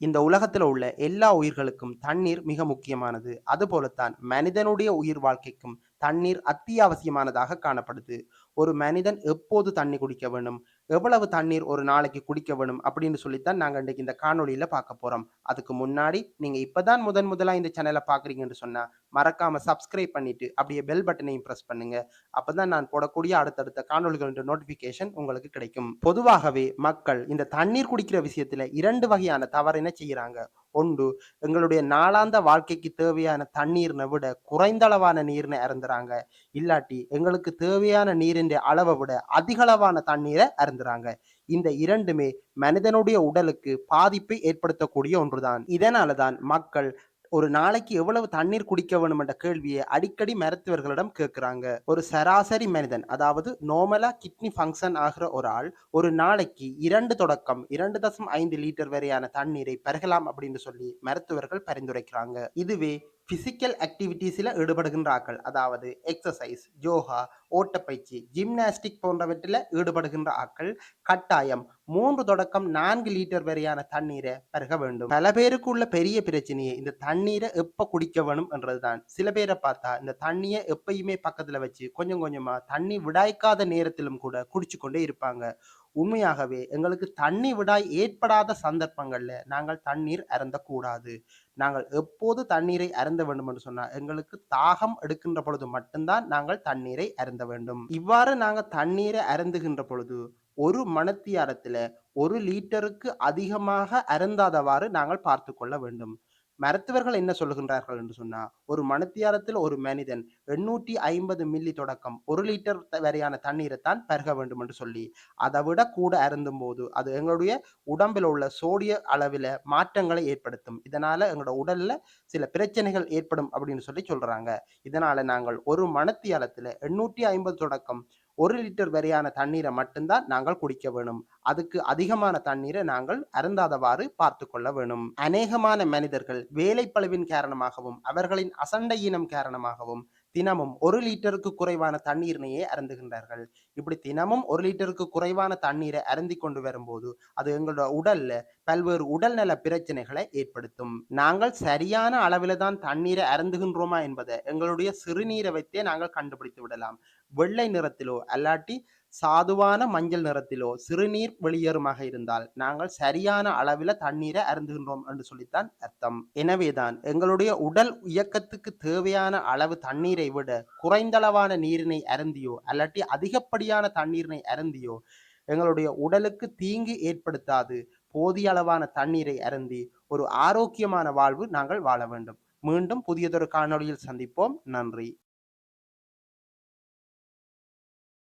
இந்த உலகத்துல உள்ள எல்லா உயிர்களுக்கும் தண்ணீர் மிக முக்கியமானது. அதுபோலத்தான் மனிதனுடைய உயிர் வாழ்க்கைக்கும் தண்ணீர் அத்தியாவசியமானதாக காணப்படுது. ஒரு மனிதன் எப்போது தண்ணி குடிக்க வேணும், எவ்வளவு தண்ணீர் ஒரு நாளைக்கு குடிக்க வேணும் அப்படின்னு சொல்லித்தான் நாங்க இன்னைக்கு இந்த காணொளியில பார்க்க போறோம். அதுக்கு முன்னாடி நீங்க இப்பதான் முதலா இந்த சேனலை பார்க்குறீங்கன்னு சொன்னா, மறக்காம சப்ஸ்கிரைப் பண்ணிட்டு அப்படியே பெல் பட்டனையும் பிரஸ் பண்ணுங்க. அப்பதான் நான் போடக்கூடிய அடுத்தடுத்த காணொளிகளின் நோட்டிபிகேஷன் உங்களுக்கு கிடைக்கும். பொதுவாகவே மக்கள் இந்த தண்ணீர் குடிக்கிற விஷயத்துல 2 வகையான தவறினை செய்யறாங்க. ஒன்று, எங்களுடைய நாளாந்த வாழ்க்கைக்கு தேவையான தண்ணீர்னை விட குறைந்த அளவான நீர்னை அருந்துறாங்க. இல்லாட்டி எங்களுக்கு தேவையான நீரின் அளவை விட அதிக அளவான தண்ணீரை அருந்துறாங்க. இந்த இரண்டுமே மனிதனுடைய உடலுக்கு பாதிப்பை ஏற்படுத்தக்கூடிய ஒன்றுதான். இதனாலதான் மக்கள் ஒரு நாளைக்கு எவ்வளவு தண்ணீர் குடிக்க வேணும் என்ற கேள்வியை அடிக்கடி மருத்துவர்களிடம் கேட்கிறாங்க. ஒரு சராசரி மனிதன், அதாவது நார்மலா கிட்னி ஃபங்க்ஷன் ஆகிற ஒரு ஆள் ஒரு நாளைக்கு 2 தொடக்கம் 2.5 லிட்டர் வரையான தண்ணீரை பருகலாம் அப்படின்னு சொல்லி மருத்துவர்கள் பரிந்துரைக்கிறாங்க. இதுவே பிசிக்கல் ஆக்டிவிட்டீஸ்ல ஈடுபடுகின்ற ஆட்கள், அதாவது எக்ஸசைஸ், யோகா, ஓட்டப்பயிற்சி, ஜிம்னாஸ்டிக் போன்றவற்றில் ஈடுபடுகின்ற ஆட்கள் கட்டாயம் 3 தொடக்கம் 4 லிட்டர் வரையான தண்ணீரை பருக வேண்டும். பல பேருக்கு உள்ள பெரிய பிரச்சனையே இந்த தண்ணீரை எப்ப குடிக்க வேணும் என்றதுதான். சில பேரை பார்த்தா இந்த தண்ணியை எப்பயுமே பக்கத்துல வச்சு கொஞ்சம் கொஞ்சமா தண்ணி விடாய்க்காத நேரத்திலும் கூட குடிச்சு கொண்டே இருப்பாங்க. உண்மையாகவே எங்களுக்கு தண்ணி விடாய் ஏற்படாத சந்தர்ப்பங்கள்ல நாங்கள் தண்ணீர் அருந்தக்கூடாது. நாங்கள் எப்போது தண்ணீரை அருந்த வேண்டும் என்று சொன்னால், எங்களுக்கு தாகம் எடுக்கின்ற பொழுது மட்டும்தான் நாங்கள் தண்ணீரை அருந்த வேண்டும். இவ்வாறு நாங்கள் தண்ணீரை அருந்துகின்ற பொழுது, ஒரு மணத்தியாலத்துல 1 லிட்டருக்கு அதிகமாக அருந்தாதவாறு நாங்கள் பார்த்துக் கொள்ள வேண்டும். மருத்துவர்கள் என்ன சொல்லுகின்றார்கள் என்று சொன்னா, ஒரு மணத்தியாலத்தில் ஒரு மனிதன் 850 மில்லி தொடக்கம் 1 லிட்டர் வரையான தண்ணீரைத்தான் பருக வேண்டும் என்று சொல்லி, அதை விட கூட அருந்தும்போது அது எங்களுடைய உடம்பில் உள்ள சோடிய அளவில மாற்றங்களை ஏற்படுத்தும். இதனால எங்களோட உடல்ல சில பிரச்சனைகள் ஏற்படும் அப்படின்னு சொல்லி சொல்றாங்க. இதனால நாங்கள் ஒரு மணத்தியாலத்துல 850 தொடக்கம் 1 லிட்டர் வரையான தண்ணீரை மட்டும்தான் நாங்கள் குடிக்க வேணும். அதுக்கு அதிகமான தண்ணீரை நாங்கள் அருந்தாதவாறு பார்த்து கொள்ள வேணும். அநேகமான மனிதர்கள் வேலைப்பளுவின் காரணமாகவும் அவர்களின் அசண்டையினம் காரணமாகவும் தினமும் 1 லிட்டருக்கு குறைவான தண்ணீரினையே அருந்துகின்றார்கள். இப்படி தினமும் 1 லிட்டருக்கு குறைவான தண்ணீரை அருந்திக் கொண்டு வரும்போது அது எங்களோட உடல்ல பல்வேறு உடல்நல பிரச்சனைகளை ஏற்படுத்தும். நாங்கள் சரியான அளவில தான் தண்ணீரை அருந்துகின்றோமா என்பதை எங்களுடைய சிறுநீரை வைத்தே நாங்கள் கண்டுபிடித்து விடலாம். வெள்ளை நிறத்திலோ அல்லாட்டி சாதுவான மஞ்சள் நிறத்திலோ சிறுநீர் வெளியேறுமாக இருந்தால் நாங்கள் சரியான அளவில தண்ணீரை அருந்துகின்றோம் என்று சொல்லித்தான் அர்த்தம். எனவேதான் எங்களுடைய உடல் இயக்கத்துக்கு தேவையான அளவு தண்ணீரை விட குறைந்தளவான நீரினை அருந்தியோ அல்லாட்டி அதிகப்படியான தண்ணீரினை அருந்தியோ எங்களுடைய உடலுக்கு தீங்கு ஏற்படுத்தாது போதிய அளவான தண்ணீரை அருந்தி ஒரு ஆரோக்கியமான வாழ்வு நாங்கள் வாழ வேண்டும். மீண்டும் புதியதொரு காணொளியில் சந்திப்போம். நன்றி.